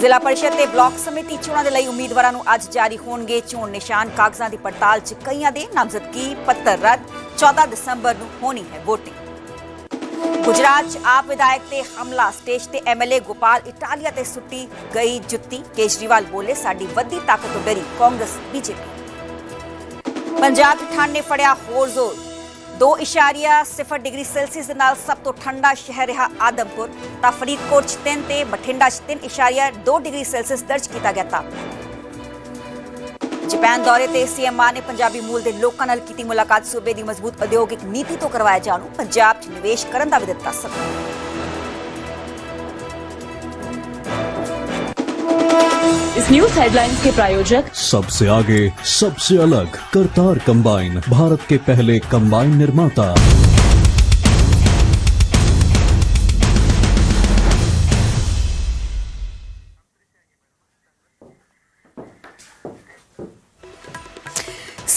ਜ਼ਿਲ੍ਹਾ परिषद ਤੇ ਬਲਾਕ ਸਮਿਤੀ ਚੋਣਾਂ ਦੇ ਲਈ ਉਮੀਦਵਾਰਾਂ ਨੂੰ ਅੱਜ ਜਾਰੀ ਹੋਣਗੇ ਚੋਣ ਨਿਸ਼ਾਨ। ਕਾਗਜ਼ਾਂ ਦੀ ਪੜਤਾਲ 'ਚ ਕਈਆਂ ਦੇ ਨਾਮਜ਼ਦਗੀ ਪੱਤਰ ਰੱਦ। 14 ਦਸੰਬਰ ਨੂੰ ਹੋਣੀ ਹੈ ਵੋਟਿੰਗ। ਗੁਜਰਾਤ 'ਚ ਆਪ ਵਿਧਾਇਕ ਤੇ ਹਮਲਾ। ਸਟੇਜ ਤੇ ਐਮਐਲਏ ਗੋਪਾਲ ਇਟਾਲੀਆ ਤੇ ਸੁੱਟੀ ਗਈ ਜੁੱਤੀ। ਕੇਜਰੀਵਾਲ ਬੋਲੇ ਸਾਡੀ ਵੱਡੀ ਤਾਕਤ ਤੋਂ ਡਰੀ ਕਾਂਗਰਸ ਬੀਜੇਪੀ। ਪੰਜਾਬ 'ਚ ਠੰਡ ਨੇ ਫੜਿਆ ਹੋਰ ਜ਼ੋਰ। 2.0 डिग्री सेल्सियस ਦੇ ਨਾਲ ਸਭ ਤੋਂ ਠੰਡਾ ਸ਼ਹਿਰ ਰਿਹਾ ਆਦਮਪੁਰ। ਤਾਂ ਫਰੀਦਕੋਟ 'ਚ 3 ਤੇ ਬਠਿੰਡਾ 'ਚ 3.2 डिग्री सेल्सियस ਦਰਜ ਕੀਤਾ ਗਿਆ ਤਾਪਮਾਨ। ਜਾਪਾਨ ਦੌਰੇ ਤੇ ਸੀਐਮ ਮਾਨ ਨੇ ਪੰਜਾਬੀ ਮੂਲ ਦੇ ਲੋਕਾਂ ਨਾਲ ਕੀਤੀ ਮੁਲਾਕਾਤ। ਸੂਬੇ ਦੀ ਮਜ਼ਬੂਤ ਉਦਯੋਗਿਕ ਨੀਤੀ ਤੋਂ ਕਰਵਾਇਆ ਜਾਣੂ। ਪੰਜਾਬ 'ਚ ਨਿਵੇਸ਼ ਕਰਨ ਦਾ ਵੀ ਦਿੱਤਾ ਸੱਦਾ। इस न्यूज हेडलाइंस के प्रायोजक सबसे आगे सबसे अलग करतार कंबाइन, भारत के पहले कंबाइन निर्माता।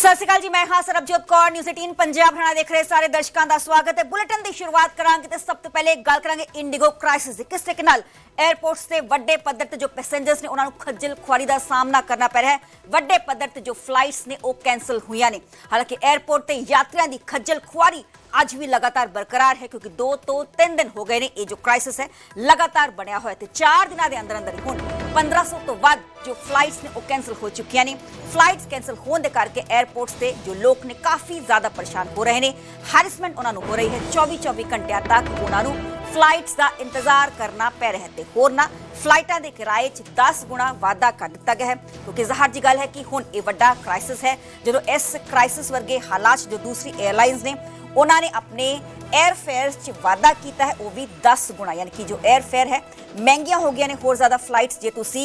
ਸਤਿ ਸ਼੍ਰੀ ਅਕਾਲ ਜੀ, ਮੈਂ ਹਾਂ ਸਰਬਜੋਤ ਕੌਰ। ਨਿਊਜ਼ 18 ਪੰਜਾਬ ਹਰਿਆਣਾ ਦੇਖ ਰਹੇ ਸਾਰੇ ਦਰਸ਼ਕਾਂ ਦਾ ਸਵਾਗਤ ਹੈ। ਬੁਲੇਟਿਨ ਦੀ ਸ਼ੁਰੂਆਤ ਕਰਾਂਗੇ ਤੇ ਸਭ ਤੋਂ ਪਹਿਲੇ ਗੱਲ ਕਰਾਂਗੇ ਇੰਡੀਗੋ ਕ੍ਰਾਈਸਿਸ ਦੀ। ਕਿਸ ਤਰੀਕੇ ਨਾਲ 에ਅਰਪੋਰਟਸ ਤੇ ਵੱਡੇ ਪੱਧਰ ਤੇ ਜੋ ਪੈਸੇਂਜਰਸ ਨੇ ਉਹਨਾਂ ਨੂੰ ਖੱਜਲ ਖੁਆਰੀ ਦਾ ਸਾਹਮਣਾ ਕਰਨਾ ਪੈ ਰਿਹਾ ਹੈ। ਵੱਡੇ ਪੱਧਰ ਤੇ ਜੋ ਫਲਾਈਟਸ ਨੇ ਉਹ ਕੈਂਸਲ ਹੋਈਆਂ ਨੇ। ਹਾਲਾਂਕਿ 에ਅਰਪੋਰਟ ਤੇ ਯਾਤਰੀਆਂ ਦੀ ਖੱਜਲ ਖੁਆਰੀ ਅੱਜ ਵੀ लगातार बरकरार है क्योंकि 2 ਤੋਂ 3 दिन हो गए ने ये जो क्राइसिस है लगातार बनया हुआ है। तो 4 दिनों के अंदर अंदर हुण 1500 तो वध जो फ्लाइट्स ने वो कैंसल हो चुकी ने। फ्लाइट्स कैंसल होने के करके एयरपोर्ट्स से जो लोग ने काफ़ी ज़्यादा परेशान हो रहे हैं। हैरेसमेंट उन्होंने हो रही है। 24-24 घंटिया तक उन्होंने फ्लाइट्स का इंतजार करना पै रहा है। होरना फ्लाइटा के किराए 10 गुणा वाधा कर दिता गया है क्योंकि ज़ाहिर जी गल है कि हुण ये वड्डा क्राइसिस है। जो इस क्राइसिस वर्गे हालात जो दूसरी एयरलाइंस ने उन्होंने अपने एयरफेयर च वाधा किया है वो भी 10 गुणा, यानी कि जो एयरफेयर है महंगियां हो गई ने होर ज़्यादा फ्लाइट्स जे तुसी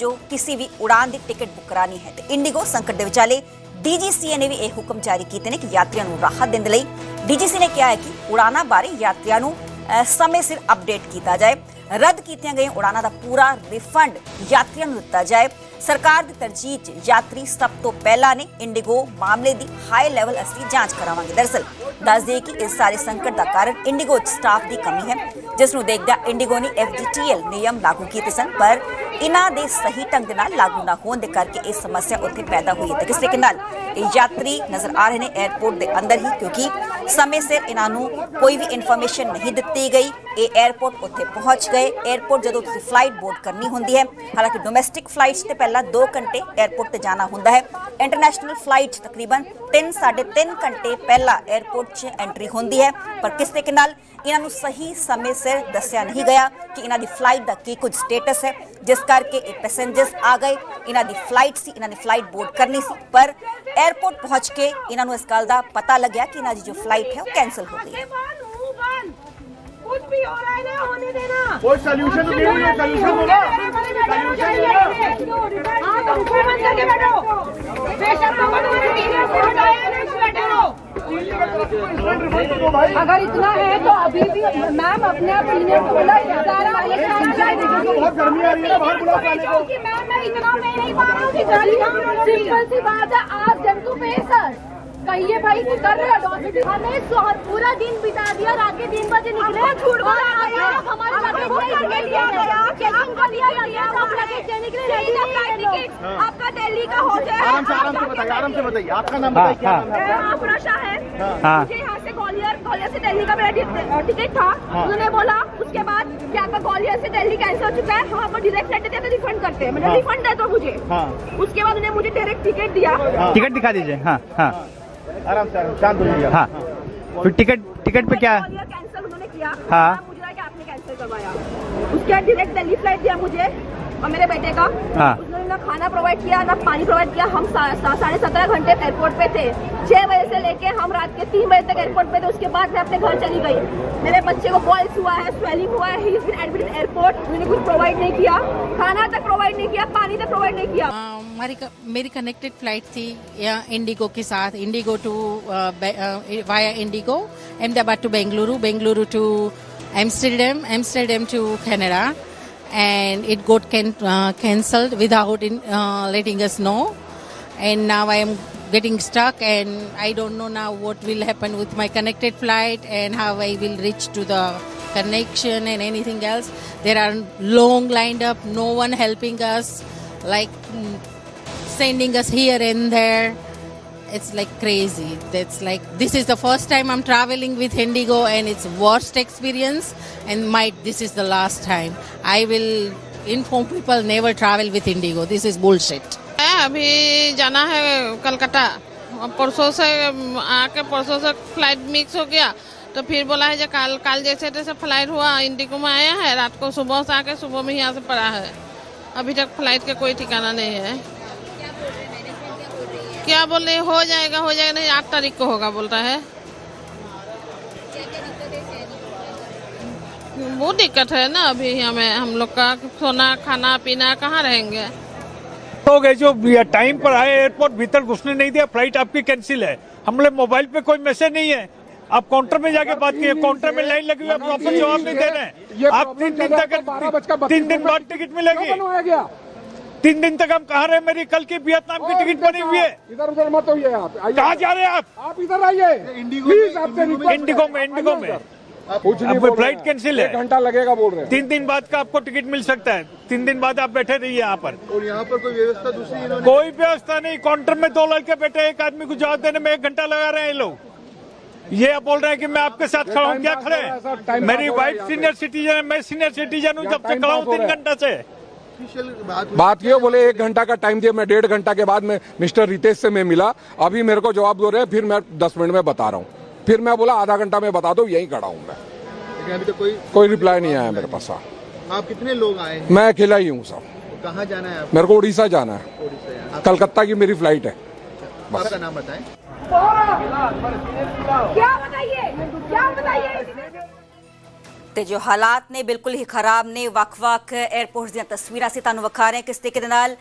जो किसी भी उड़ान की टिकट बुक करानी है। तो इंडिगो संकट के विचाले DGCA ने भी यह हुक्म जारी किए हैं कि यात्रियों को राहत देने लई DGCA ने कहा है कि उड़ाना बारे यात्रियों को समय सिर अपडेट किया जाए। रद्द की गई उड़ाना का पूरा रिफंड यात्रियों को दिता जाए। सरकार की तरजीह यात्री सब तो पहला ने इंडिगो मामले की हाई लेवल असली जांच करावांगे। दरअसल दस दे कि इस सारे संकट का कारण इंडिगो स्टाफ की कमी है जिसनों देखदा इंडिगो ने FGTL नियम लागू किए सन पर इन्हां दे सही ढंग दे नाल लागू ना होने के करके ये समस्या उत्थे पैदा हुई है। तो किस तरीके नाल यात्री नजर आ रहे हैं एयरपोर्ट के अंदर ही क्योंकि समय सिर इन्हों कोई भी इन्फॉर्मेशन नहीं दी गई। ये एयरपोर्ट उत्थे पहुँच गए। एयरपोर्ट जो तुसीं फ्लाइट बोर्ड करनी होंदी है, हालांकि डोमैसटिक फ्लाइट्स ते पहला 2 घंटे एयरपोर्ट ते जाना होंदा है। इंटरनेशनल फ्लाइट तकरीबन 3-3.5 घंटे पहला एयरपोर्ट च एंट्री होंदी है पर किस तरीके नाल इन्हों सही समय सिर दस्या नहीं गया कि इन्हों की फ्लाइट का की कुछ स्टेटस है जिस करके ये पैसेंजर्स आ गए। इन्हों की फ्लाइट सी इन्होंने फ्लाइट बोर्ड करनी सी पर एयरपोर्ट पहुँच के इन्हों इस गल का पता लग्या कि इन्हों की जो फ्लाइट है वो कैंसल हो गई है। कुछ भी हो रहा है ना होने देना। कोई सॉल्यूशन तो नहीं है। सॉल्यूशन होगा हां तो ऊपर बंद करके बैठो। बेशक तो बंद करके बैठे रहो। अगर इतना है तो अभी भी मैम अपने आप सीनियर को बोला सारा बहुत गर्मी आ रही है बाहर बुलाओ खाने को। कि मैम मैं इतना मैं नहीं पा रहा हूं कि सिंपल सी बात है आज जब तू सर कहिए भाई कि कर रहे हो हमें पूरा दिन बिता दिया। रात के 3 बजे निकले छूट हमारे लिया गया हम लगेज देने के लिए आपका दिल्ली का हो जाए। आराम से बताइए आपका नाम बताइए क्या नाम है? प्रशा है। मुझे यहाँ से ग्वालियर से दिल्ली का मेरा टिकट था। उन्होंने बोला उसके बाद कि आपका ग्वालियर से दिल्ली कैंसिल हो चुका है, हम आपको डायरेक्ट फ्लाइट देते हैं तो रिफंड करते हैं। मैंने रिफंड दे दो मुझे। उसके बाद उन्होंने मुझे डायरेक्ट टिकट दिया। टिकट दिखा दीजिए। हाँ हाँ आराम से शांत हो जाइए। हाँ फिर टिकट पे क्या है? कैंसिल उन्होंने किया। हाँ मुझे लगा कि आपने कैंसिल करवाया। उसके बाद डायरेक्ट दिल्ली फ्लाइट दिया मुझे और मेरे बेटे का। हाँ उन्होंने ना खाना प्रोवाइड किया ना पानी प्रोवाइड किया। हम 17.5 घंटे एयरपोर्ट पे थे। 6 बजे से लेके हम रात के 3 बजे तक एयरपोर्ट पे थे। उसके बाद मैं अपने घर चली गई। मेरे बच्चे को बॉयल्स हुआ है, स्वेलिंग हुआ है। He is been admitted in airport. उन्होंने कुछ प्रोवाइड नहीं किया, खाना तक प्रोवाइड नहीं किया, पानी तक प्रोवाइड नहीं किया। मेरी कनेक्टेड फ्लाइट थी इंडिगो के साथ। IndiGo to via IndiGo Ahmedabad to Bengaluru to Amsterdam to Canada and it got cancelled without letting us know, and now I am getting stuck and I don't know now what will happen with my connected flight and how I will reach to the connection and anything else. There are long lined up, no one helping us, like sending us here and there. It's like crazy. That's like, this is the first time I'm traveling with Indigo and it's worst experience, and this is the last time. I will inform people never travel with Indigo. This is bullshit. अभी जाना है कलकत्ता, परसों से आके परसों से flight mix हो गया, तो फिर बोला है जो कल जैसे तैसे फ्लाइट हुआ, इंडिगो में आया है, रात को सुबह से आके सुबह में यहाँ से पड़ा है। अभी तक फ्लाइट का कोई ठिकाना नहीं है। क्या बोल रहे, हो जाएगा नहीं, 8 तारीख को होगा बोलता है। बहुत दिक्कत है ना अभी हमें, हम लोग का सोना खाना पीना कहाँ रहेंगे। हो गए जो टाइम पर आए, एयरपोर्ट भीतर घुसने नहीं दिया, फ्लाइट आपकी कैंसिल है। हमले मोबाइल पे कोई मैसेज नहीं है, आप काउंटर में जाके बात कीजिए, काउंटर में लाइन लगी हुई है, प्रॉपर जवाब नहीं दे रहे हैं। आप 3 दिन तक 3 दिन बाद टिकट मिलेगी। 3 दिन तक हम कहाँ रहे? मेरी कल की वियतनाम की टिकट बनी हुई है। इधर उधर मत होइए, आप कहाँ जा रहे हैं आप इधर आइए प्लीज, आपसे इंडिगो में कुछ नहीं, फ्लाइट कैंसिल है, 1 घंटा लगेगा बोल रहे हैं। 3 दिन बाद का आपको टिकट मिल सकता है। 3 दिन बाद आप बैठे रहिए यहाँ पर। और यहाँ पर कोई व्यवस्था दूसरी कोई व्यवस्था नहीं, काउंटर में 2 लड़के बैठे, एक आदमी को जवाब देने में 1 घंटा लगा रहे हैं ये लोग। ये बोल रहे हैं कि मैं आपके साथ खड़ा हूँ, क्या खड़े हैं? मेरी वाइफ सीनियर सिटीजन है, मैं सीनियर सिटीजन हूँ, जब से खड़ा हूँ 3 घंटा से। बात ये बोले 1 घंटा का टाइम दिया, मैं 1.5 घंटा के बाद में मिस्टर रितेश से मैं मिला, अभी मेरे को जवाब दे रहे हैं, फिर मैं 10 मिनट में बता रहा हूँ, फिर मैं बोला आधा घंटा में बता दो, यहीं खड़ा हूँ मैं। अभी तो कोई रिप्लाई नहीं आया मेरे पास। आप कितने लोग आए? मैं अकेला ही हूँ सब। कहाँ जाना है? मेरे को उड़ीसा जाना है, कलकत्ता की मेरी फ्लाइट है। आपका नाम बताएं। क्या बताइए ਤੇ ਜੋ ਹਾਲਾਤ ਨੇ ਬਿਲਕੁਲ ਹੀ ਖਰਾਬ ਨੇ। ਵੱਖ-ਵੱਖ 에ਅਰਪੋਰਟਸ ਦੀਆਂ ਤਸਵੀਰਾਂ ਅਸੀਂ ਤੁਹਾਨੂੰ ਵਿਖਾ ਰਹੇ ਹਾਂ। ਕਿਸ ਤਰੀਕੇ ਦੇ ਨਾਲ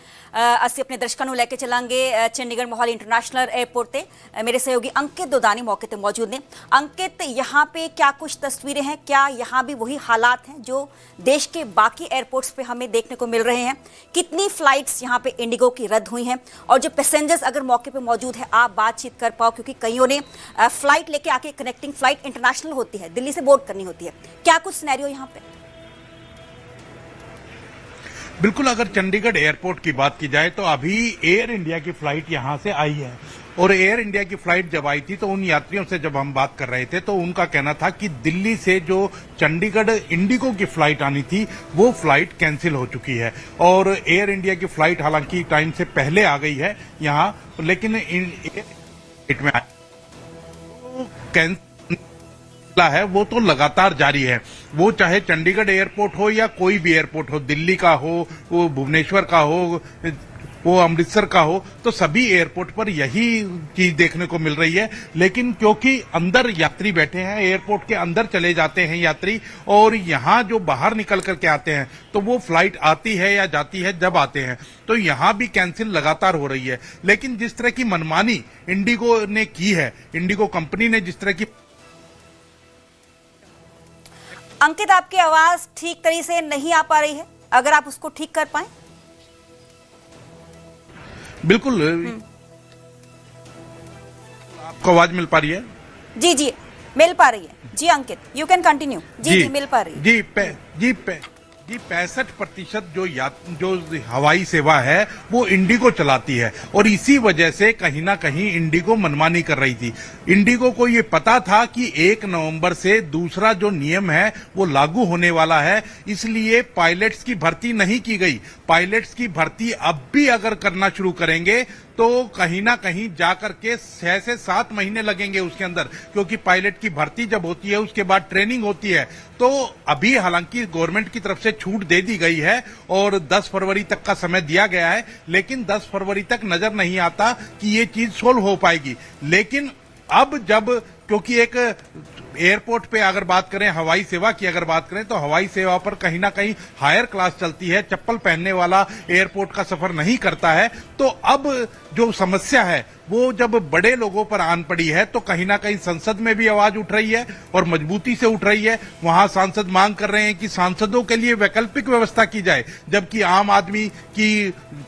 ਅਸੀਂ ਆਪਣੇ ਦਰਸ਼ਕਾਂ ਨੂੰ ਲੈ ਕੇ ਚੱਲਾਂਗੇ ਚੰਡੀਗढ़ मोहाली इंटरनेशनल एयरपोर्ट पे। मेरे सहयोगी अंकित दोदानी मौके पे मौजूद हैं। अंकित, यहाँ पे क्या कुछ तस्वीरें हैं? क्या यहाँ भी वही हालात हैं जो देश के बाकी एयरपोर्ट्स पे हमें देखने को मिल रहे हैं? कितनी फ्लाइट्स यहाँ पे इंडिगो की रद्द हुई हैं? और जो पैसेंजर्स अगर मौके पे मौजूद है, आप बातचीत कर पाओ, क्योंकि कईयों ने फ्लाइट लेके आके कनेक्टिंग फ्लाइट इंटरनेशनल होती है, दिल्ली से बोर्ड करनी होती है, क्या कुछ सिनेरियो यहाँ पे? बिल्कुल, अगर चंडीगढ़ एयरपोर्ट की बात की जाए तो अभी एयर इंडिया की फ्लाइट यहां से आई है, और एयर इंडिया की फ्लाइट जब आई थी तो उन यात्रियों से जब हम बात कर रहे थे तो उनका कहना था कि दिल्ली से जो चंडीगढ़ इंडिगो की फ्लाइट आनी थी वो फ्लाइट कैंसिल हो चुकी है, और एयर इंडिया की फ्लाइट हालांकि टाइम से पहले आ गई है यहाँ, लेकिन फ्लाइट में है वो तो लगातार जारी है। वो चाहे चंडीगढ़ एयरपोर्ट हो या कोई भी एयरपोर्ट हो, दिल्ली का हो, वो भुवनेश्वर का हो, वो अमृतसर का हो, तो सभी एयरपोर्ट पर यही चीज देखने को मिल रही है। लेकिन क्योंकि अंदर यात्री बैठे हैं, एयरपोर्ट के अंदर चले जाते हैं यात्री, और यहाँ जो बाहर निकल करके आते हैं तो वो फ्लाइट आती है या जाती है जब आते हैं, तो यहाँ भी कैंसिल लगातार हो रही है। लेकिन जिस तरह की मनमानी इंडिगो ने की है, इंडिगो कंपनी ने जिस तरह की। अंकित, आपकी आवाज ठीक तरीके से नहीं आ पा रही है, अगर आप उसको ठीक कर पाए। बिल्कुल, आपको आवाज मिल पा रही है? जी जी मिल पा रही है। जी अंकित, यू कैन कंटिन्यू। जी मिल पा रही है। जी 65% जो हवाई सेवा है वो इंडिगो चलाती है, और इसी वजह से कहीं ना कहीं इंडिगो मनमानी कर रही थी। इंडिगो को ये पता था कि 1 नवंबर से दूसरा जो नियम है वो लागू होने वाला है, इसलिए पायलट्स की भर्ती नहीं की गई। पायलट्स की भर्ती अब भी अगर करना शुरू करेंगे तो कहीं ना कहीं जाकर के 6 से 7 महीने लगेंगे उसके अंदर, क्योंकि पायलट की भर्ती जब होती है उसके बाद ट्रेनिंग होती है। तो अभी हालांकि गवर्नमेंट की तरफ से छूट दे दी गई है और 10 फरवरी तक का समय दिया गया है, लेकिन 10 फरवरी तक नजर नहीं आता कि ये चीज सोल्व हो पाएगी। लेकिन अब जब, क्योंकि एक एयरपोर्ट पे अगर बात करें, हवाई सेवा की अगर बात करें, तो हवाई सेवा पर कहीं ना कहीं हायर क्लास चलती है, चप्पल पहनने वाला एयरपोर्ट का सफर नहीं करता है। तो अब जो समस्या है वो जब बड़े लोगों पर आन पड़ी है तो कहीं ना कहीं संसद में भी आवाज उठ रही है और मजबूती से उठ रही है। वहां सांसद मांग कर रहे हैं कि सांसदों के लिए वैकल्पिक व्यवस्था की जाए, जबकि आम आदमी की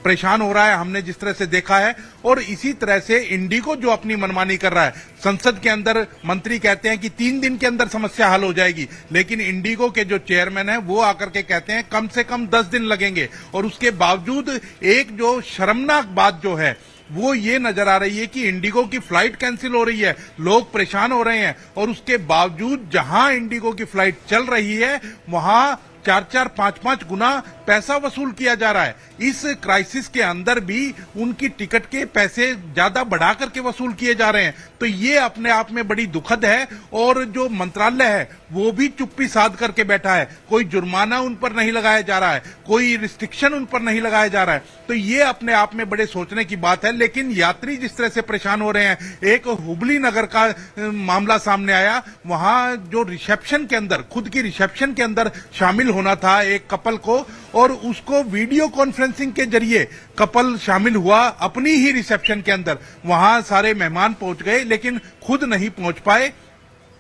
परेशान हो रहा है, हमने जिस तरह से देखा है। और इसी तरह से इंडिगो जो अपनी मनमानी कर रहा है, संसद के अंदर मंत्री कहते हैं कि 3 दिन के अंदर समस्या हल हो जाएगी, लेकिन इंडिगो के जो चेयरमैन है वो आकर के कहते हैं कम से कम 10 दिन लगेंगे। और उसके बावजूद एक जो शर्मनाक बात जो है वो ये नजर आ रही है कि इंडिगो की फ्लाइट कैंसिल हो रही है, लोग परेशान हो रहे हैं, और उसके बावजूद जहां इंडिगो की फ्लाइट चल रही है वहां 4-4, 5-5 गुना पैसा वसूल किया जा रहा है। इस क्राइसिस के अंदर भी उनकी टिकट के पैसे ज्यादा बढ़ा करके वसूल किए जा रहे हैं। तो ये अपने आप में बड़ी दुखद है। और जो मंत्रालय है वो भी चुप्पी साध करके बैठा है, कोई जुर्माना उन पर नहीं लगाया जा रहा है, कोई रिस्ट्रिक्शन उन पर नहीं लगाया जा रहा है। तो ये अपने आप में बड़े सोचने की बात है। लेकिन यात्री जिस तरह से परेशान हो रहे हैं, एक हुबली नगर का मामला सामने आया, वहां जो रिसेप्शन के अंदर, खुद की रिसेप्शन के अंदर शामिल होना था एक कपल को, और उसको वीडियो कॉन्फ्रेंसिंग के जरिए कपल शामिल हुआ अपनी ही रिसेप्शन के अंदर। वहां सारे मेहमान पहुंच गए लेकिन खुद नहीं पहुंच पाए,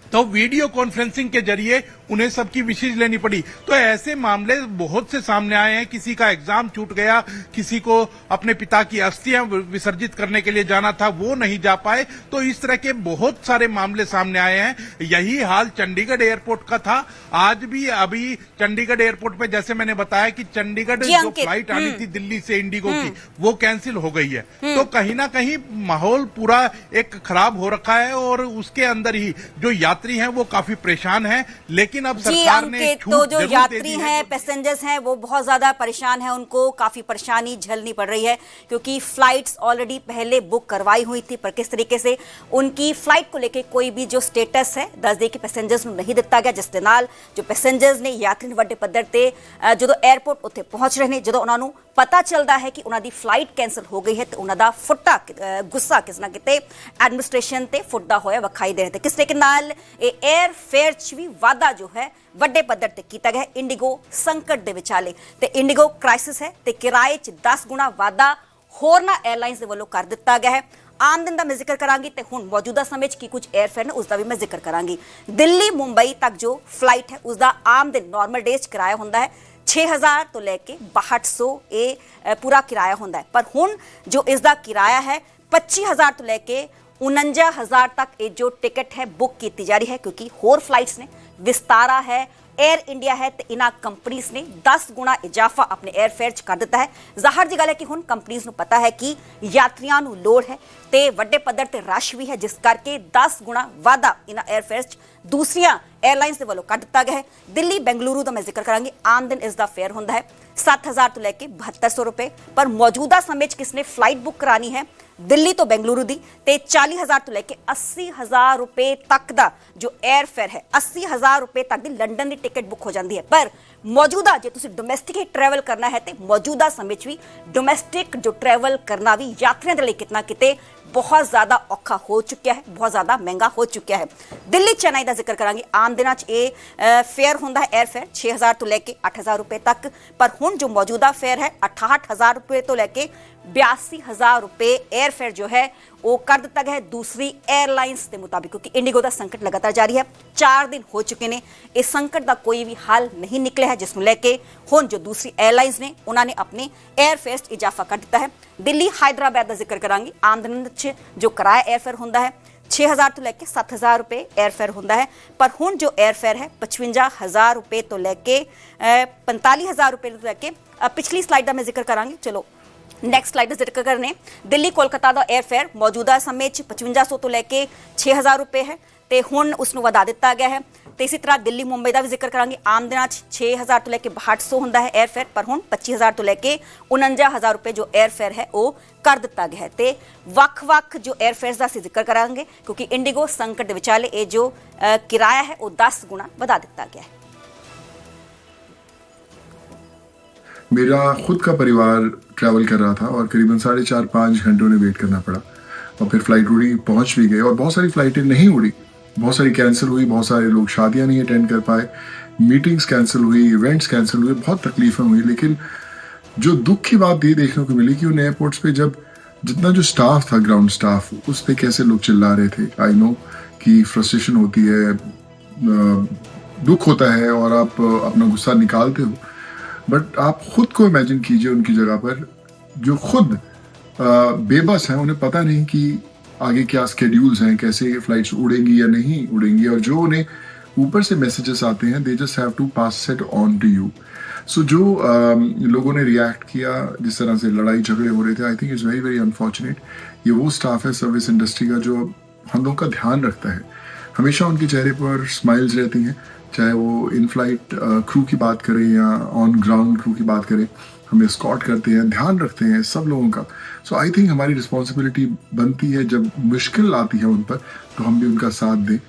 तो वीडियो कॉन्फ्रेंसिंग के जरिए उन्हें सबकी विशेष लेनी पड़ी। तो ऐसे मामले बहुत से सामने आए हैं। किसी का एग्जाम छूट गया, किसी को अपने पिता की अस्थियां विसर्जित करने के लिए जाना था, वो नहीं जा पाए। तो इस तरह के बहुत सारे मामले सामने आए हैं। यही हाल चंडीगढ़ एयरपोर्ट का था। आज भी अभी चंडीगढ़ एयरपोर्ट पे जैसे मैंने बताया कि चंडीगढ़ जो फ्लाइट आनी थी दिल्ली से इंडिगो की, वो कैंसिल हो गई है। तो कहीं ना कहीं माहौल पूरा एक खराब हो रखा है और उसके अंदर ही जो यात्री हैं वो काफी परेशान हैं। लेकिन अब सरकार ने तो जो यात्री हैं, पैसेंजर्स हैं, वो बहुत ज्यादा परेशान हैं, उनको काफी परेशानी झेलनी पड़ रही है क्योंकि फ्लाइट्स ऑलरेडी पहले बुक करवाई हुई थी। पर किस तरीके से उनकी फ्लाइट को लेकर कोई भी जो स्टेटस है दस दे के पैसेंजर्स ਨੂੰ नहीं ਦਿੱਤਾ ਗਿਆ, ਜਿਸ ਦੇ ਨਾਲ ਜੋ ਪੈਸੇਂਜਰਸ ਨੇ ਯਾਤਰੀ ਨੇ ਵੱਡੇ ਪੱਧਰ ਤੇ ਜਦੋਂ 에ਅਰਪੋਰਟ ਉੱਥੇ ਪਹੁੰਚ ਰਹੇ ਨੇ, ਜਦੋਂ ਉਹਨਾਂ ਨੂੰ ਪਤਾ ਚੱਲਦਾ ਹੈ ਕਿ ਉਹਨਾਂ ਦੀ ਫਲਾਈਟ ਕੈਂਸਲ ਹੋ ਗਈ ਹੈ ਤੇ ਉਹਨਾਂ ਦਾ ਫੁੱਟਾ ਗੁੱਸਾ ਕਿਸ ਨਾ ਕਿਤੇ ਐਡਮਿਨਿਸਟ੍ਰੇਸ਼ਨ ਤੇ ਫੁੱਟਦਾ ਹੋਇਆ ਵਿਖਾਈ ਦੇ ਰਿਹਾ। ਤੇ ਕਿਸ ਤਰੀਕੇ ਨਾਲ ਇਹ 에ਅਰ ਫੇਅਰ 'ਚ ਵੀ ਵਾਧਾ ਜੋ ਹੈ ਵੱਡੇ ਪੱਧਰ ਤੇ ਕੀਤਾ ਗਿਆ। ਇੰਡੀਗੋ ਸੰਕਟ ਦੇ ਵਿਚਾਲੇ ਤੇ ਇੰਡੀਗੋ ਕ੍ਰਾਈਸਿਸ ਹੈ ਤੇ ਕਿਰਾਏ 'ਚ 10 ਗੁਣਾ ਵਾਧਾ ਹੋਰਨਾਂ 에ਅਰਲਾਈਨਸ ਦੇ ਵੱਲੋਂ ਕਰ ਦਿੱਤਾ ਗਿਆ ਹੈ। ਆਮ ਦਿਨ ਦਾ ਮੈਂ ਜ਼ਿਕਰ ਕਰਾਂਗੀ ਤੇ ਹੁਣ ਮੌਜੂਦਾ ਸਮੇਂ 'ਚ ਕੀ ਕੁਝ 에ਅਰਫੇਅਰ ਨੇ ਉਸ ਦਾ ਵੀ ਮੈਂ ਜ਼ਿਕਰ ਕਰਾਂਗੀ। ਦਿੱਲੀ ਮੁੰਬਈ ਤੱਕ ਜੋ ਫਲਾਈਟ ਹੈ ਉਸ ਦਾ ਆਮ ਦਿਨ ਨਾਰਮਲ ਡੇਜ਼ 'ਚ ਕਿਰਾਇਆ ਹੁੰਦਾ ਹੈ 6000 ਤੋਂ ਲੈ ਕੇ 6200 ਇਹ ਪੂਰਾ ਕਿਰਾਇਆ ਹੁੰਦਾ ਹੈ। ਪਰ ਹੁਣ ਜੋ ਇਸ ਦਾ ਕਿਰਾਇਆ ਹੈ 25000 ਤੋਂ ਲੈ ਕੇ 49000 ਤੱਕ ਇਹ ਜੋ ਟਿਕਟ ਹੈ बुक की जा रही है क्योंकि होर फ्लाइट्स ने, विस्तारा है, एयर इंडिया है तो इन्होंने कंपनीज ने 10 गुना इजाफा अपने एयरफेयर च कर दिता है। ਜ਼ਾਹਰ जी गल है कि हुण कंपनीज नूं पता है कि यात्रियों नूं लोड़ है तो वड्डे पद्धर ते रश भी है, जिस करके 10 गुना वाधा इन्हां एयरफेयर च दूसरियां एयरलाइंस के वालों कर दिता गया है। दिल्ली बेंगलुरु का मैं जिक्र करांगी, आम दिन इसका फेयर होंदा है 7000 तो लैके 7200 रुपए। पर मौजूदा समय किसने फ्लाइट बुक करानी है दिल्ली तो बेंगलुरु दी ते 40000 तो लैके 80000 रुपए तक का जो एयर फेयर है 80000 रुपए तक की लंडन की टिकट बुक हो जाती है। पर मौजूदा जो तुसीं डोमैसटिक ही ट्रैवल करना है तो मौजूदा समय भी डोमैसटिक जो ट्रैवल करना भी यात्रियों के लिए कितना किते बहुत ज़्यादा औखा हो चुका है, बहुत ज़्यादा महंगा हो चुका है। दिल्ली चेन्नई का जिक्र करांगे, आम दिनों फेयर होंदा है एयर फेयर 6000 तो लैके 8000 रुपए तक। पर हुण जो मौजूदा फेयर है 68000 रुपए तो लैके 82000 रुपए एयर फेयर जो है वो कर दिता गया है दूसरी एयरलाइंस के मुताबिक, क्योंकि इंडिगो का संकट लगातार जारी है। 4 दिन हो चुके हैं, इस संकट का कोई भी हल नहीं निकले है, जिसको लेके हुण जो दूसरी एयरलाइंस ने उन्होंने अपने एयर फेयर इजाफा कर दिता है। दिल्ली हैदराबाद का जिक्र करांगे, आम दिन जो किराया एयर फेयर होंदा है 6000 तो लैके 7000 रुपए एयर फेयर होंदा है। पर हुण जो एयर फेयर है 55000 रुपए तो लैके 45000 रुपए तो लैके पिछली स्लाइड का मैं जिक्र करांगी। चलो नैक्सट स्लाइड का जिक्र करने, दिल्ली कोलकाता का एयर फेयर मौजूदा समय 5500 तो लैके 6000 रुपए है तो हुण उसनूं वधा दिता गया है। तो इसी तरह दिल्ली मुंबई का भी जिक्र करांगे, आम दिनों 6000 तो लैके 6200 होंदा है एयर फेयर, पर हुण 25000 तो लैके 49000 रुपए जो एयर फेयर है वो कर दिता गया है। तो वक्-वक् जो एयर फेयर का जिक्र करांगे क्योंकि इंडिगो संकट के विचाले ये जो किराया है वो 10 गुना वधा दिता गया है। मेरा खुद का परिवार ट्रैवल कर रहा था और करीबन 4.5-5 घंटों ने वेट करना पड़ा और फिर फ्लाइट उड़ी, पहुंच भी गए और बहुत सारी फ्लाइटें नहीं उड़ी, बहुत सारी कैंसिल हुई, बहुत सारे लोग शादियां नहीं अटेंड कर पाए, मीटिंग्स कैंसिल हुई, इवेंट्स कैंसिल हुए, बहुत तकलीफें हुई। लेकिन जो दुख की बात ये देखने को मिली कि उन एयरपोर्ट्स पे जब जितना जो स्टाफ था, ग्राउंड स्टाफ, उस पर कैसे लोग चिल्ला रहे थे। आई नो कि फ्रस्ट्रेशन होती है, दुख होता है और आप अपना गुस्सा निकालते हो, बट आप खुद को इमेजिन कीजिए उनकी जगह पर, जो खुद बेबस हैं, उन्हें पता नहीं कि आगे क्या स्केड्यूल्स हैं, कैसे फ्लाइट्स उड़ेंगी या नहीं उड़ेंगी, और जो उन्हें ऊपर से मैसेजेस आते हैं, they just have to pass it on to you. So जो लोगों ने रिएक्ट किया, जिस तरह से लड़ाई झगड़े हो रहे थे, I think it's very very unfortunate. ये वो स्टाफ है सर्विस इंडस्ट्री का जो हम लोगों का ध्यान रखता है, हमेशा उनके चेहरे पर स्माइल्स रहती हैं, चाहे वो इन फ्लाइट क्रू की बात करें या ऑन ग्राउंड क्रू की बात करें, हमें स्कॉट करते हैं, ध्यान रखते हैं सब लोगों का। सो आई थिंक हमारी रिस्पॉन्सिबिलिटी बनती है, जब मुश्किल आती है उन पर, तो हम भी उनका साथ दें।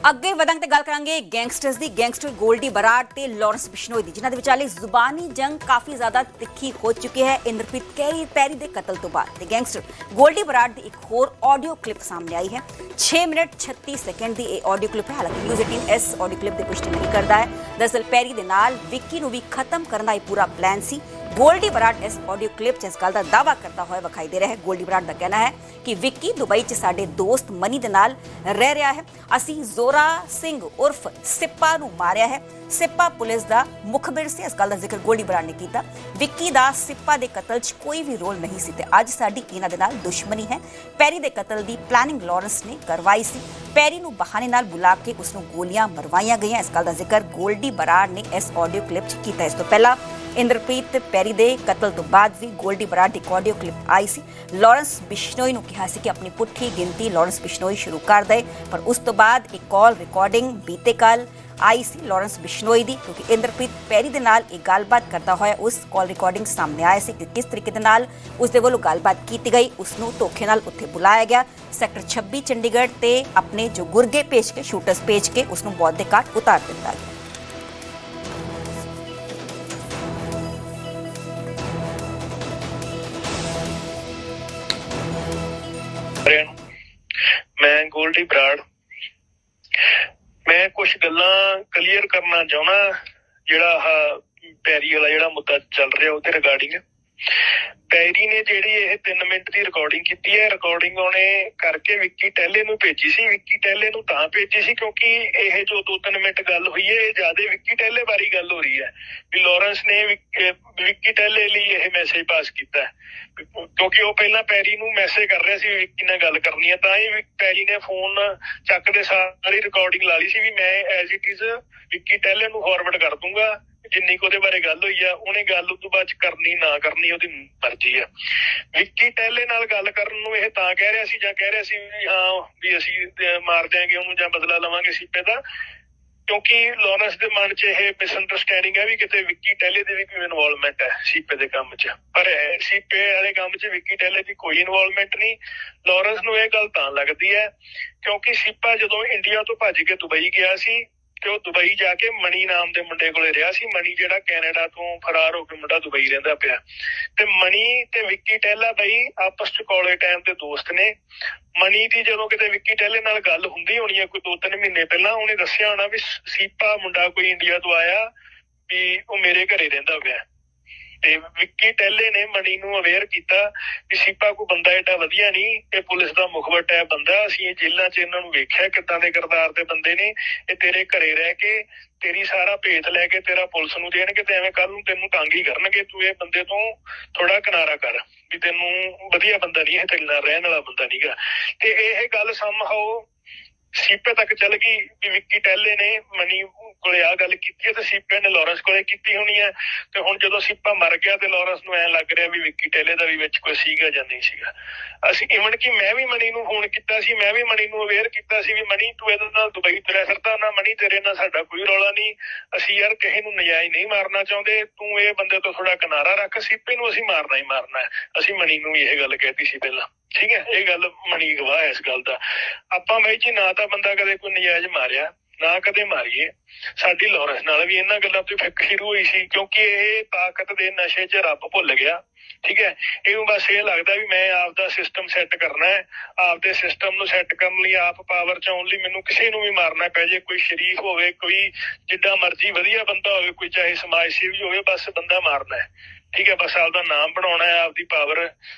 ਅੱਗੇ ਵਧਾਂਗੇ ਤੇ ਗੱਲ ਕਰਾਂਗੇ ਗੈਂਗਸਟਰਸ ਦੀ। ਗੈਂਗਸਟਰ ਗੋਲਡੀ ਬਰਾੜ ਤੇ ਲਾਰੈਂਸ ਬਿਸ਼ਨੋਈ ਦੀ, ਜਿਨ੍ਹਾਂ ਦੇ ਵਿਚਾਲੇ ਜ਼ੁਬਾਨੀ ਜੰਗ ਕਾਫੀ ਜ਼ਿਆਦਾ ਤਿੱਖੀ ਹੋ ਚੁੱਕੀ ਹੈ ਇੰਦਰਪ੍ਰੀਤ ਪੈਰੀ ਦੇ ਕਤਲ ਤੋਂ ਬਾਅਦ। ਤੇ ਗੈਂਗਸਟਰ ਗੋਲਡੀ ਬਰਾੜ ਦੀ ਇੱਕ ਹੋਰ ਆਡੀਓ ਕਲਿੱਪ ਸਾਹਮਣੇ ਆਈ ਹੈ। 6 ਮਿੰਟ 36 ਸੈਕਿੰਡ ਦੀ ਇਹ ਆਡੀਓ ਕਲਿੱਪ ਹੈ। ਹਾਲਾਂਕਿ ਨਿਊਜ਼ 18 ਇਸ ਆਡੀਓ ਕਲਿੱਪ ਦੀ ਪੁਸ਼ਟੀ ਨਹੀਂ ਕਰਦਾ ਹੈ। ਦਰਅਸਲ ਪੈਰੀ ਦੇ ਨਾਲ ਵਿੱਕੀ ਨੂੰ ਵੀ ਖਤਮ ਕਰਨ ਦਾ ਇਹ ਪੂਰਾ ਪਲਾਨ ਸੀ। ਗੋਲਡੀ ਬਰਾੜ ਇਸ ਆਡੀਓ ਕਲਿੱਪ 'ਚ ਇਸ ਗੱਲ ਦਾ ਦਾਅਵਾ ਕਰਦਾ ਹੋਇਆ ਵਿਖਾਈ ਦੇ ਰਿਹਾ ਹੈ। ਗੋਲਡੀ ਬਰਾੜ ਦਾ ਕਹਿਣਾ ਹੈ ਕਿ ਵਿੱਕੀ ਦੁਬਈ 'ਚ ਸਾਡੇ ਦੋਸਤ ਮਨੀ ਦੇ ਨਾਲ ਰਹਿ ਰਿਹਾ ਹੈ। ਅਸੀਂ ਜ਼ੋਰਾ ਸਿੰਘ ਉਰਫ ਸਿੱਪਾ ਨੂੰ ਮਾਰਿਆ ਹੈ। ਸਿੱਪਾ ਪੁਲਿਸ ਦਾ ਮੁਖਬਿਰ ਸੀ। ਇਸ ਗੱਲ ਦਾ ਜ਼ਿਕਰ ਗੋਲਡੀ ਬਰਾੜ ਨੇ ਕੀਤਾ। ਵਿੱਕੀ ਦਾ ਸਿੱਪਾ ਦੇ ਕਤਲ 'ਚ ਕੋਈ ਵੀ ਰੋਲ ਨਹੀਂ ਸੀ ਤੇ ਅੱਜ ਸਾਡੀ ਇਹਨਾਂ ਦੇ ਨਾਲ ਦੁਸ਼ਮਣੀ ਹੈ। ਪੈਰੀ ਦੇ ਕਤਲ ਦੀ ਪਲਾਨਿੰਗ ਲਾਰੈਂਸ ਨੇ ਕਰਵਾਈ ਸੀ। ਪੈਰੀ ਨੂੰ ਬਹਾਨੇ ਨਾਲ ਬੁਲਾ ਕੇ ਉਸ ਨੂੰ ਗੋਲੀਆਂ ਮਰਵਾਈਆਂ ਗਈਆਂ। ਇਸ ਗੱਲ ਦਾ ਜ਼ਿਕਰ ਗੋਲਡੀ ਬਰਾੜ ਨੇ ਇਸ ਆਡੀਓ ਕਲਿੱਪ 'ਚ ਕੀਤਾ। ਇਸ ਤੋਂ ਪਹਿਲਾਂ ਇੰਦਰਪ੍ਰੀਤ ਪੈਰੀ ਦੇ ਕਤਲ ਤੋਂ ਬਾਅਦ ਵੀ ਗੋਲਡੀ ਬਰਾੜ ਦੀ ਆਡੀਓ ਕਲਿੱਪ ਆਈ ਸੀ। ਲਾਰੈਂਸ ਬਿਸ਼ਨੋਈ ਨੂੰ ਕਿਹਾ ਸੀ ਕਿ ਆਪਣੀ ਪੁੱਠੀ ਗਿਣਤੀ ਲਾਰੈਂਸ ਬਿਸ਼ਨੋਈ ਸ਼ੁਰੂ ਕਰ ਦੇ, ਪਰ ਉਸ ਤੋਂ ਬਾਅਦ ਇੱਕ ਕਾਲ ਰਿਕਾਰਡਿੰਗ ਬੀਤੇ ਕੱਲ ਆਈ ਸੀ ਲਾਰੈਂਸ ਬਿਸ਼ਨੋਈ ਦੀ, ਕਿਉਂਕਿ ਇੰਦਰਪ੍ਰੀਤ ਪੈਰੀ ਦੇ ਨਾਲ ਇਹ ਗੱਲਬਾਤ ਕਰਦਾ ਹੋਇਆ ਉਸ ਕਾਲ ਰਿਕਾਰਡਿੰਗ ਸਾਹਮਣੇ ਆਇਆ ਸੀ ਕਿ ਕਿਸ ਤਰੀਕੇ ਦੇ ਨਾਲ ਉਸ ਦੇ ਵੱਲੋਂ ਗੱਲਬਾਤ ਕੀਤੀ ਗਈ। ਉਸ ਨੂੰ ਧੋਖੇ ਨਾਲ ਉੱਥੇ ਬੁਲਾਇਆ ਗਿਆ ਸੈਕਟਰ 26 ਚੰਡੀਗੜ੍ਹ ਤੇ ਆਪਣੇ ਜੋ ਗੁਰਗੇ ਭੇਜ ਕੇ, ਸ਼ੂਟਰਸ ਭੇਜ ਕੇ ਉਸ ਨੂੰ ਮੌਤ ਦੇ ਘਾਟ ਉਤਾਰ ਦਿੱਤਾ ਗਿਆ। मैं गोल्डी बराड़, मैं कुछ गल्लां क्लीयर करना चाहना। जिहड़ा पैरी वाला जिहड़ा मुद्दा चल रहा उहदे रिगार्डिंग पैरी ने जिहड़ी ये 3 मिनट की रिकॉर्डिंग की है, रिकॉर्डिंग उहने करके विक्की टैले नूं भेजी सी। विक्की टैले नूं तां भेजी सी क्योंकि ये जो 2-3 मिनट गल हुई है, ज्यादा विक्की टैले बारी गल हो रही है भी लॉरेंस ने विक्की टैले लिए यह मैसेज पास किया है, क्योंकि वो पहला पैरी नूं मैसेज कर रहा सी विक्की नाल गल करनी है। तां ही पैरी ने फोन चकदे सारी रिकॉर्डिंग ला ली सी भी मैं एज इट इज विक्की टैले नूं फॉरवर्ड कर दूंगा, जिन्नी को दे बारे गल हुई है उन्हें गल उस तो बाद करनी ना करनी उसदी मर्जी है। विक्की टैले नाल गल करन नूं इह तां कह रहा सी जां कह रहा सी भी हाँ भी असीं मार देंगे उहनूं जां बदला लवांगे सीपे दा, क्योंकि लॉरेंस दे मन च यह मिसअंडरस्टैंडिंग है भी किते विक्की टैले दी भी कोई इन्वॉल्वमेंट है सीपे दे काम च, पर सीपे वाले काम च विक्की टैले दी कोई इन्वॉल्वमेंट नहीं। लॉरेंस नूं यह गल तां लगदी है क्योंकि सीपा जदों इंडिया तो भज के दुबई गया सी ਤੇ ਉਹ ਦੁਬਈ ਜਾ ਕੇ ਮਣੀ ਨਾਮ ਦੇ ਮੁੰਡੇ ਕੋਲੇ ਰਿਹਾ ਸੀ। ਮਣੀ ਜਿਹੜਾ ਕੈਨੇਡਾ ਤੋਂ ਫਰਾਰ ਹੋ ਕੇ ਮੁੰਡਾ ਦੁਬਈ ਰਹਿੰਦਾ ਪਿਆ, ਤੇ ਮਣੀ ਤੇ ਵਿੱਕੀ ਟੈਲਾ ਬਈ ਆਪਸ ਚ ਕਾਲਜ ਟਾਈਮ ਦੇ ਦੋਸਤ ਨੇ। ਮਣੀ ਦੀ ਜਦੋਂ ਕਿਤੇ ਵਿੱਕੀ ਟੈਲੇ ਨਾਲ ਗੱਲ ਹੁੰਦੀ ਹੋਣੀ ਹੈ ਕੋਈ 2-3 ਮਹੀਨੇ ਪਹਿਲਾਂ, ਉਹਨੇ ਦੱਸਿਆ ਹੋਣਾ ਵੀ ਸੀਪਾ ਮੁੰਡਾ ਕੋਈ ਇੰਡੀਆ ਤੋਂ ਆਇਆ ਵੀ ਉਹ ਮੇਰੇ ਘਰੇ ਰਹਿੰਦਾ ਪਿਆ। ਤੇ ਵਿੱਕੀ ਟੈਲੇ ਨੇ ਮਣੀ ਨੂੰ ਅਵੇਅਰ ਕੀਤਾ ਕਿ ਸੀਪਾ ਕੋਈ ਬੰਦਾ ਏਡਾ ਵਧੀਆ ਨਹੀਂ, ਇਹ ਪੁਲਿਸ ਦਾ ਮੁਖਬਰ ਟੈਪ ਬੰਦਾ, ਅਸੀਂ ਜੇਲ੍ਹਾਂ 'ਚ ਇਹਨਾਂ ਨੂੰ ਵੇਖਿਆ ਕਿੱਦਾਂ ਦੇ ਕਿਰਦਾਰ ਦੇ ਬੰਦੇ ਨੇ, ਇਹ ਤੇਰੇ ਘਰੇ ਰਹਿ ਕੇ ਤੇਰੀ ਸਾਰਾ ਭੇਤ ਲੈ ਕੇ ਤੇਰਾ ਪੁਲਿਸ ਨੂੰ ਦੇਣਗੇ ਤੇ ਐਵੇਂ ਕੱਲ ਨੂੰ ਤੈਨੂੰ ਤੰਗ ਹੀ ਕਰਨਗੇ, ਤੂੰ ਇਹ ਬੰਦੇ ਤੋਂ ਥੋੜਾ ਕਿਨਾਰਾ ਕਰ ਵੀ ਤੈਨੂੰ ਵਧੀਆ ਬੰਦਾ ਨਹੀਂ, ਇਹ ਤੇਰੇ ਨਾਲ ਰਹਿਣ ਵਾਲਾ ਬੰਦਾ ਨਹੀਂਗਾ। ਤੇ ਇਹ ਗੱਲ ਸਮਹਾਓ ਸੀਪੇ ਤੱਕ ਚੱਲ ਗਈ ਵੀ ਵਿੱਕੀ ਟੈਲੇ ਨੇ ਮਨੀ ਕੋਲੇ ਆ ਗੱਲ ਕੀਤੀ ਹੈ ਤੇ ਸੀਪੇ ਨੇ ਲਾਰੈਂਸ ਕੋਲੇ ਕੀਤੀ ਹੋਣੀ ਹੈ। ਤੇ ਹੁਣ ਜਦੋਂ ਸੀਪਾ ਮਰ ਗਿਆ ਤੇ ਲਾਰੈਂਸ ਨੂੰ ਐਂ ਲੱਗ ਰਿਹਾ ਵੀ ਵਿੱਕੀ ਟੈਲੇ ਦਾ ਵੀ ਵਿੱਚ ਕੋਈ ਸੀਗਾ ਜਾਂ ਨਹੀਂ ਸੀਗਾ। ਅਸੀਂ ਇਵਨ ਕਿ ਮੈਂ ਵੀ ਮਨੀ ਨੂੰ ਫੋਨ ਕੀਤਾ ਸੀ, ਮੈਂ ਵੀ ਮਨੀ ਨੂੰ ਅਵੇਅਰ ਕੀਤਾ ਸੀ ਵੀ ਮਨੀ ਤੂੰ ਇਹਦੇ ਨਾਲ ਦੁਬਈ ਤੁਰਿਆ ਫਿਰਦਾ ਨਾ, ਮਨੀ ਤੇਰੇ ਨਾਲ ਸਾਡਾ ਕੋਈ ਰੌਲਾ ਨਹੀਂ, ਅਸੀਂ ਯਾਰ ਕਿਸੇ ਨੂੰ ਨਜਾਇਜ਼ ਨਹੀਂ ਮਾਰਨਾ ਚਾਹੁੰਦੇ, ਤੂੰ ਇਹ ਬੰਦੇ ਤੋਂ ਥੋੜਾ ਕਿਨਾਰਾ ਰੱਖ, ਸੀਪੇ ਨੂੰ ਅਸੀਂ ਮਾਰਨਾ ਹੀ ਮਾਰਨਾ ਹੈ। ਅਸੀਂ ਮਨੀ ਨੂੰ ਵੀ ਇਹ ਗੱਲ ਕਹਿਤੀ ਸੀ ਪਹਿਲਾਂ, ਠੀਕ ਹੈ, ਇਹ ਗੱਲ ਮਣੀ ਗਵਾਹ ਹੈ ਇਸ ਗੱਲ ਦਾ। ਆਪਾਂ ਬਾਈ ਜੀ ਨਾ ਤਾਂ ਬੰਦਾ ਕਦੇ ਕੋਈ ਨਜਾਇਜ਼ ਮਾਰਿਆ, ਨਾ ਕਦੇ ਮਾਰੀਏ। ਸਾਡੀ ਲਾਰੈਂਸ ਨਾਲ ਵੀ ਇਹਨਾਂ ਗੱਲਾਂ ਤੋਂ ਫਿੱਕ ਸ਼ੁਰੂ ਹੋਈ ਸੀ, ਕਿਉਂਕਿ ਇਹ ਤਾਕਤ ਦੇ ਨਸ਼ੇ 'ਚ ਰੱਬ ਭੁੱਲ ਗਿਆ। ਠੀਕ ਹੈ, ਇਹਨੂੰ ਬਸ ਇਹ ਲੱਗਦਾ ਵੀ ਮੈਂ ਆਪਦਾ ਸਿਸਟਮ ਸੈੱਟ ਕਰਨਾ ਹੈ, ਆਪਦੇ ਸਿਸਟਮ ਨੂੰ ਸੈੱਟ ਕਰਨ ਲਈ, ਆਪ ਪਾਵਰ 'ਚ ਆਉਣ ਲਈ ਮੈਨੂੰ ਕਿਸੇ ਨੂੰ ਵੀ ਮਾਰਨਾ ਪੈ ਜੇ, ਕੋਈ ਸ਼ਰੀਫ ਹੋਵੇ, ਕੋਈ ਜਿੱਦਾਂ ਮਰਜ਼ੀ ਵਧੀਆ ਬੰਦਾ ਹੋਵੇ, ਕੋਈ ਚਾਹੇ ਸਮਾਜ ਸੇਵੀ ਹੋਵੇ, ਬਸ ਬੰਦਾ ਮਾਰਨਾ ਹੈ। ਠੀਕ ਹੈ, ਬਸ ਆਪਦਾ ਨਾਮ ਬਣਾਉਣਾ ਹੈ, ਆਪਦੀ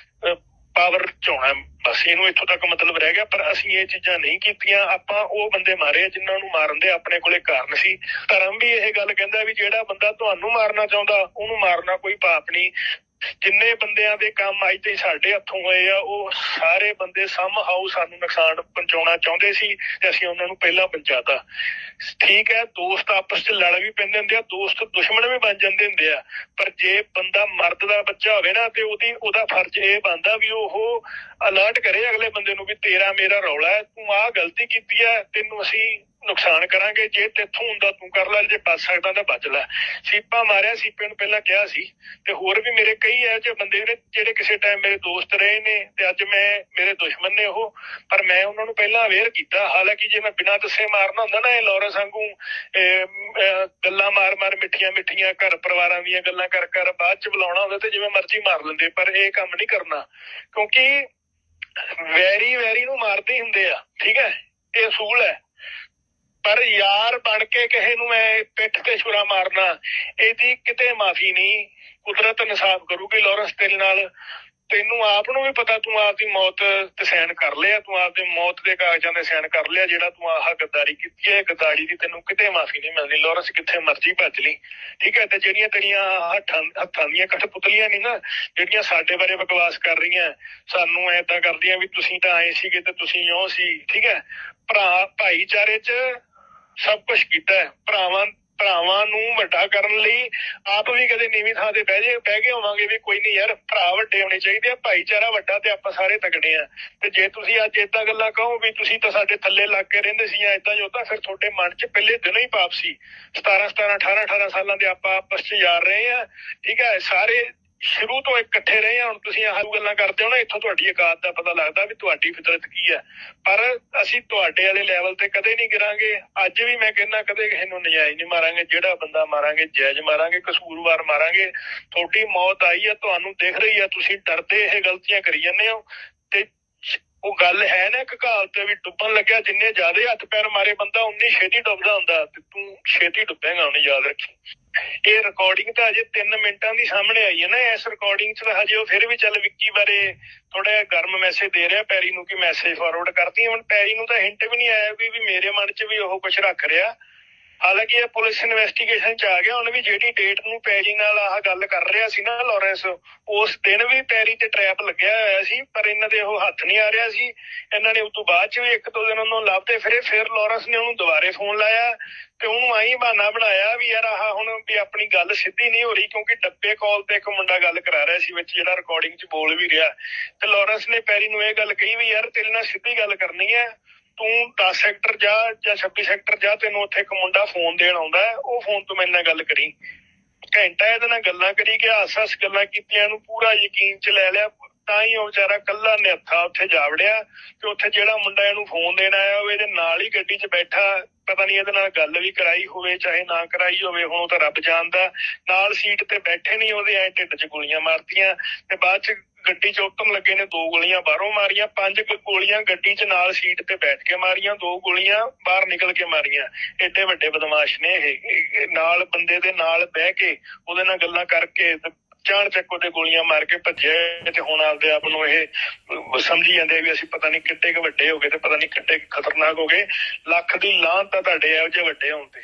ਪਾਵਰ ਚਾਉਣਾ, ਬਸ ਇਹਨੂੰ ਇੱਥੋਂ ਤੱਕ ਮਤਲਬ ਰਹਿ ਗਿਆ। ਪਰ ਅਸੀਂ ਇਹ ਚੀਜ਼ਾਂ ਨਹੀਂ ਕੀਤੀਆਂ, ਆਪਾਂ ਉਹ ਬੰਦੇ ਮਾਰੇ ਜਿਨ੍ਹਾਂ ਨੂੰ ਮਾਰਨ ਦੇ ਆਪਣੇ ਕੋਲੇ ਕਾਰਨ ਸੀ। ਧਰਮ ਵੀ ਇਹ ਗੱਲ ਕਹਿੰਦਾ ਵੀ ਜਿਹੜਾ ਬੰਦਾ ਤੁਹਾਨੂੰ ਮਾਰਨਾ ਚਾਹੁੰਦਾ ਉਹਨੂੰ ਮਾਰਨਾ ਕੋਈ ਪਾਪ ਨਹੀਂ। ਜਿੰਨੇ ਬੰਦਿਆਂ ਦੇ ਕੰਮ ਅੱਜ ਤੇ ਸਾਡੇ ਹੱਥੋਂ ਹੋਏ ਆ, ਉਹ ਸਾਰੇ ਬੰਦੇ ਸਮਹਾਉ ਸਾਨੂੰ ਨੁਕਸਾਨ ਪਹੁੰਚਾਉਣਾ ਚਾਹੁੰਦੇ ਸੀ ਤੇ ਅਸੀਂ ਉਹਨਾਂ ਨੂੰ ਪਹਿਲਾਂ ਪਹੁੰਚਾਤਾ। ਠੀਕ ਹੈ, ਦੋਸਤ ਆਪਸ 'ਚ ਲੜ ਵੀ ਪੈਂਦੇ ਹੁੰਦੇ ਆ, ਦੋਸਤ ਦੁਸ਼ਮਣ ਵੀ ਬਣ ਜਾਂਦੇ ਹੁੰਦੇ ਆ, ਪਰ ਜੇ ਬੰਦਾ ਮਰਦ ਦਾ ਬੱਚਾ ਹੋਵੇ ਨਾ ਤੇ ਉਹਦਾ ਫਰਜ਼ ਇਹ ਬਣਦਾ ਵੀ ਉਹ ਅਲਰਟ ਕਰੇ ਅਗਲੇ ਬੰਦੇ ਨੂੰ ਵੀ ਤੇਰਾ ਮੇਰਾ ਰੌਲਾ ਹੈ, ਤੂੰ ਆਹ ਗਲਤੀ ਕੀਤੀ ਹੈ, ਤੈਨੂੰ ਅਸੀਂ ਨੁਕਸਾਨ ਕਰਾਂਗੇ, ਜੇ ਤੇਥੋਂ ਹੁੰਦਾ ਤੂੰ ਕਰ ਲੈ, ਜੇ ਬਚ ਸਕਦਾ ਤਾਂ ਬਚ ਲੈ। ਸੀਪਾ ਮਾਰਿਆ, ਸੀਪੇ ਨੂੰ ਪਹਿਲਾਂ ਕਿਹਾ ਸੀ, ਤੇ ਹੋਰ ਵੀ ਮੇਰੇ ਕਈ ਇਹੋ ਜਿਹੇ ਬੰਦੇ ਨੇ ਜਿਹੜੇ ਕਿਸੇ ਟਾਈਮ ਮੇਰੇ ਦੋਸਤ ਰਹੇ ਨੇ ਤੇ ਅੱਜ ਮੇਰੇ ਦੁਸ਼ਮਣ ਨੇ ਉਹ, ਪਰ ਮੈਂ ਉਹਨਾਂ ਨੂੰ ਪਹਿਲਾਂ ਅਵੇਅਰ ਕੀਤਾ। ਹਾਲਾਂਕਿ ਜੇ ਮੈਂ ਬਿਨਾਂ ਦੱਸੇ ਮਾਰਨਾ ਹੁੰਦਾ ਨਾ, ਇਹ ਲਾਰੈਂਸ ਵਾਂਗੂ ਗੱਲਾਂ ਮਾਰ ਮਿੱਠੀਆਂ ਘਰ ਪਰਿਵਾਰਾਂ ਦੀਆਂ ਗੱਲਾਂ ਕਰ ਬਾਅਦ 'ਚ ਬੁਲਾਉਣਾ ਹੁੰਦਾ ਤੇ ਜਿਵੇਂ ਮਰਜ਼ੀ ਮਾਰ ਲੈਂਦੇ, ਪਰ ਇਹ ਕੰਮ ਨਹੀਂ ਕਰਨਾ, ਕਿਉਂਕਿ ਵੈਰੀ ਨੂੰ ਮਾਰਦੇ ਹੀ ਹੁੰਦੇ ਆ। ਠੀਕ ਹੈ, ਇਹ ਅਸੂਲ ਹੈ, ਪਰ ਯਾਰ ਬਣ ਕੇ ਕਿਸੇ ਨੂੰ ਮੈਂ ਪਿੱਠ ਤੇ ਛੁਰਾ ਮਾਰਨਾ, ਇਹਦੀ ਕਿਤੇ ਮਾਫੀ ਨਹੀਂ। ਕੁਦਰਤ ਇਨਸਾਫ ਕਰੂਗੀ ਲਾਰੈਂਸ ਤੇਰੇ ਨਾਲ। ਤੈਨੂੰ ਆਪ ਨੂੰ ਵੀ ਪਤਾ ਤੂੰ ਆਪਦੀ ਮੌਤ ਤੇ ਸਾਈਨ ਕਰ ਲਿਆ, ਤੂੰ ਆਪਦੀ ਮੌਤ ਦੇ ਕਾਗਜ਼ਾਂ ਤੇ ਸਾਈਨ ਕਰ ਲਿਆ। ਜਿਹੜਾ ਤੂੰ ਆਹ ਗੱਦਾਰੀ ਕੀਤੀ ਹੈ, ਗੱਦਾਰੀ ਦੀ ਤੈਨੂੰ ਕਿਤੇ ਮਾਫੀ ਨਹੀਂ ਮਿਲਣੀ। ਲਾਰੈਂਸ ਕਿੱਥੇ ਮਰਜ਼ੀ ਭੱਜ ਲਈ। ਠੀਕ ਹੈ, ਤੇ ਜਿਹੜੀਆਂ ਤੇਰੀਆਂ ਹੱਥਾਂ ਦੀਆਂ ਕਠਪੁਤਲੀਆਂ ਨਹੀਂ ਨਾ, ਜਿਹੜੀਆਂ ਸਾਡੇ ਬਾਰੇ ਬਕਵਾਸ ਕਰ ਰਹੀਆਂ, ਸਾਨੂੰ ਏਦਾਂ ਕਰਦੀਆਂ ਵੀ ਤੁਸੀਂ ਤਾਂ ਆਏ ਸੀਗੇ ਤੇ ਤੁਸੀਂ ਇਉਂ ਸੀ। ਠੀਕ ਹੈ, ਭਾਈਚਾਰੇ 'ਚ ਸਭ ਕੁਛ ਕੀਤਾ ਹੈ। ਭਰਾਵਾਂ ਨੂੰ ਵੱਡਾ ਕਰਨ ਲਈ ਆਪ ਵੀ ਕਦੇ ਨੀਵੀਂ ਥਾਂ ਤੇ ਬਹਿ ਗਏ ਹੋਵਾਂਗੇ ਵੀ ਕੋਈ ਨਹੀਂ ਯਾਰ, ਭਰਾ ਵੱਡੇ ਹੋਣੇ ਚਾਹੀਦੇ ਆ, ਭਾਈਚਾਰਾ ਵੱਡਾ ਤੇ ਆਪਾਂ ਸਾਰੇ ਤਗੜੇ ਆ। ਤੇ ਜੇ ਤੁਸੀਂ ਅੱਜ ਏਦਾਂ ਗੱਲਾਂ ਕਹੋ ਵੀ ਤੁਸੀਂ ਤਾਂ ਸਾਡੇ ਥੱਲੇ ਲੱਗ ਕੇ ਰਹਿੰਦੇ ਸੀ ਜਾਂ ਏਦਾਂ ਜੋਤਾ, ਫਿਰ ਤੁਹਾਡੇ ਮਨ 'ਚ ਪਹਿਲੇ ਦਿਨੋਂ ਹੀ ਪਾਪ ਸੀ। 18 ਸਾਲਾਂ ਦੇ ਆਪਾਂ ਆਪਸ 'ਚ ਯਾਰ ਰਹੇ ਆ। ਠੀਕ ਹੈ, ਸਾਰੇ ਸ਼ੁਰੂ ਤੋਂ ਇਕੱਠੇ ਰਹੇ ਆ। ਹੁਣ ਤੁਸੀਂ ਆਹ ਗੱਲਾਂ ਕਰਦੇ ਹੋ ਨਾ, ਇੱਥੋਂ ਤੁਹਾਡੀ ਔਕਾਤ ਦਾ ਪਤਾ ਲੱਗਦਾ ਵੀ ਤੁਹਾਡੀ ਫਿਤਰਤ ਕੀ ਹੈ। ਪਰ ਅਸੀਂ ਤੁਹਾਡੇ ਵਾਲੇ ਲੈਵਲ ਤੇ ਕਦੇ ਨਹੀਂ ਗਿਰਾਂਗੇ। ਅੱਜ ਵੀ ਮੈਂ ਕਹਿੰਦਾ ਕਦੇ ਕਿਸੇ ਨੂੰ ਨਜਾਇਜ਼ ਨਹੀਂ ਮਾਰਾਂਗੇ, ਜਿਹੜਾ ਬੰਦਾ ਮਾਰਾਂਗੇ ਜਾਇਜ਼ ਮਾਰਾਂਗੇ, ਕਸੂਰਵਾਰ ਮਾਰਾਂਗੇ। ਤੁਹਾਡੀ ਮੌਤ ਆਈ ਆ, ਤੁਹਾਨੂੰ ਦਿਖ ਰਹੀ ਆ, ਤੁਸੀਂ ਡਰਦੇ ਇਹ ਗਲਤੀਆਂ ਕਰੀ ਜਾਂਦੇ ਹੋ। ਤੇ ਉਹ ਗੱਲ ਹੈ ਨਾ ਇੱਕ ਕਹਾਵਤ ਵੀ ਡੁੱਬਣ ਲੱਗਿਆ ਜਿੰਨੇ ਜ਼ਿਆਦਾ ਹੱਥ ਪੈਰ ਮਾਰੇ ਬੰਦਾ ਉਨੀ ਛੇਤੀ ਡੁੱਬਦਾ ਹੁੰਦਾ, ਤੇ ਤੂੰ ਛੇਤੀ ਡੁੱਬੇਗਾ, ਉਹਨੇ ਯਾਦ ਰੱਖੀ। ਇਹ ਰਿਕਾਰਡਿੰਗ ਤਾਂ ਅਜੇ 3 ਮਿੰਟਾਂ ਦੀ ਸਾਹਮਣੇ ਆਈ ਹੈ ਨਾ, ਇਸ ਰਿਕਾਰਡਿੰਗ 'ਚ ਤਾਂ ਹਜੇ ਉਹ ਫਿਰ ਵੀ ਚੱਲ ਵਿੱਕੀ ਬਾਰੇ ਥੋੜਾ ਜਿਹਾ ਗਰਮ ਮੈਸੇਜ ਦੇ ਰਿਹਾ ਪੈਰੀ ਨੂੰ ਕਿ ਮੈਸੇਜ ਫਾਰਵਰਡ ਕਰਤੀ। ਹੁਣ ਪੈਰੀ ਨੂੰ ਤਾਂ ਹਿੰਟ ਵੀ ਨਹੀਂ ਆਇਆ ਵੀ ਮੇਰੇ ਮਨ 'ਚ ਵੀ ਉਹ ਕੁਝ ਰੱਖ ਰਿਹਾ। ਹਾਲਾਂਕਿ ਇਹ ਪੁਲਿਸ ਇਨਵੈਸਟੀਗੇਸ਼ਨ 'ਚ ਆ ਗਿਆ। ਹੁਣ ਵੀ ਜਿਹੜੀ ਡੇਟ ਨੂੰ ਪੈਰੀ ਨਾਲ ਆਹ ਗੱਲ ਕਰ ਰਿਹਾ ਸੀ ਨਾ ਲਾਰੈਂਸ, ਉਸ ਦਿਨ ਵੀ ਪੈਰੀ ਤੇ ਟਰੈਪ ਲੱਗਿਆ ਹੋਇਆ ਸੀ, ਪਰ ਇਹਨਾਂ ਦੇ ਉਹ ਹੱਥ ਨਹੀਂ ਆ ਰਿਹਾ ਸੀ। ਇਹਨਾਂ ਨੇ ਉਸ ਤੋਂ ਬਾਅਦ 'ਚ ਵੀ 1-2 ਦਿਨ ਉਹਨੂੰ ਲੱਭਦੇ ਫਿਰੇ। ਫਿਰ ਲਾਰੈਂਸ ਨੇ ਉਹਨੂੰ ਦੁਬਾਰੇ ਫੋਨ ਲਾਇਆ ਤੇ ਉਹਨੂੰ ਆਈ ਬਹਾਨਾ ਬਣਾਇਆ ਵੀ ਯਾਰ ਆਹ ਹੁਣ ਵੀ ਆਪਣੀ ਗੱਲ ਸਿੱਧੀ ਨਹੀਂ ਹੋ ਰਹੀ, ਕਿਉਂਕਿ ਡੱਬੇ ਕਾਲ ਤੇ ਇੱਕ ਮੁੰਡਾ ਗੱਲ ਕਰਾ ਰਿਹਾ ਸੀ ਵਿੱਚ, ਜਿਹੜਾ ਰਿਕਾਰਡਿੰਗ 'ਚ ਬੋਲ ਵੀ ਰਿਹਾ। ਤੇ ਲਾਰੈਂਸ ਨੇ ਪੈਰੀ ਨੂੰ ਇਹ ਗੱਲ ਕਹੀ ਵੀ ਯਾਰ ਤੇਰੇ ਨਾਲ ਸਿੱਧੀ ਗੱਲ ਕਰਨੀ ਹੈ, ਤੂੰ 10 ਸੈਕਟਰ ਜਾ ਜਾਂ 26 ਸੈਕਟਰ ਜਾ, ਤੈਨੂੰ ਉੱਥੇ ਇੱਕ ਮੁੰਡਾ ਫੋਨ ਦੇਣ ਆਉਂਦਾ ਹੈ, ਉਹ ਫੋਨ ਤੋਂ ਮੇਰੇ ਨਾਲ ਗੱਲ ਕਰੀ। ਘੰਟਾ ਇਹਦੇ ਨਾਲ ਗੱਲਾਂ ਕਰੀ ਗਿਆ, ਹੱਸ ਗੱਲਾਂ ਕੀਤੀਆਂ, ਨੂੰ ਪੂਰਾ ਯਕੀਨ 'ਚ ਲੈ ਲਿਆ। ਤਾਂ ਹੀ ਉਹ ਵਿਚਾਰਾ ਕੱਲਾ ਨਿਹੱਥਾ ਉੱਥੇ ਜਾ ਵੜਿਆ ਤੇ ਉੱਥੇ ਜਿਹੜਾ ਮੁੰਡਾ ਇਹਨੂੰ ਫੋਨ ਦੇਣ ਆਇਆ ਹੋਵੇ ਇਹਦੇ ਨਾਲ ਹੀ ਗੱਡੀ 'ਚ ਬੈਠਾ, ਪਤਾ ਨਹੀਂ ਇਹਦੇ ਨਾਲ ਗੱਲ ਵੀ ਕਰਾਈ ਹੋਵੇ ਚਾਹੇ ਨਾ ਕਰਾਈ ਹੋਵੇ, ਹੁਣ ਉਹ ਤਾਂ ਰੱਬ ਜਾਣਦਾ। ਨਾਲ ਸੀਟ ਤੇ ਬੈਠੇ ਨਹੀਂ ਉਹਦੇ, ਐ ਢਿੱਡ 'ਚ ਗੋਲੀਆਂ ਮਾਰਤੀਆਂ ਤੇ ਬਾਅਦ 'ਚ ਗੱਡੀ 'ਚ ਉਤਰਨ ਲੱਗੇ ਨੇ 2 ਗੋਲੀਆਂ ਬਾਹਰੋਂ ਮਾਰੀਆਂ, 5 ਗੋਲੀਆਂ ਗੱਡੀ 'ਚ ਨਾਲ ਸੀਟ ਤੇ ਬੈਠ ਕੇ ਮਾਰੀਆਂ, 2 ਗੋਲੀਆਂ ਬਾਹਰ ਨਿਕਲ ਕੇ ਮਾਰੀਆਂ। ਏਡੇ ਵੱਡੇ ਬਦਮਾਸ਼ ਨੇ ਇਹ। ਨਾਲ ਬੰਦੇ ਦੇ ਨਾਲ ਬਹਿ ਕੇ ਉਹਦੇ ਨਾਲ ਗੱਲਾਂ ਕਰਕੇ ਚਾਣ ਚੱਕ ਉਹਦੇ ਗੋਲੀਆਂ ਮਾਰ ਕੇ ਭੱਜੇ। ਤੇ ਹੁਣ ਆਪਦੇ ਆਪ ਨੂੰ ਇਹ ਸਮਝੀ ਜਾਂਦੇ ਵੀ ਅਸੀਂ ਪਤਾ ਨਹੀਂ ਕਿੱਡੇ ਕੁ ਵੱਡੇ ਹੋ ਗਏ ਤੇ ਪਤਾ ਨਹੀਂ ਕਿੱਡੇ ਖਤਰਨਾਕ ਹੋ ਗਏ। ਲੱਖ ਦੀ ਲਾਹਨਤ ਤਾਂ ਤੁਹਾਡੇ ਇਹੋ ਜਿਹੇ ਵੱਡੇ ਹੋਣ ਤੇ।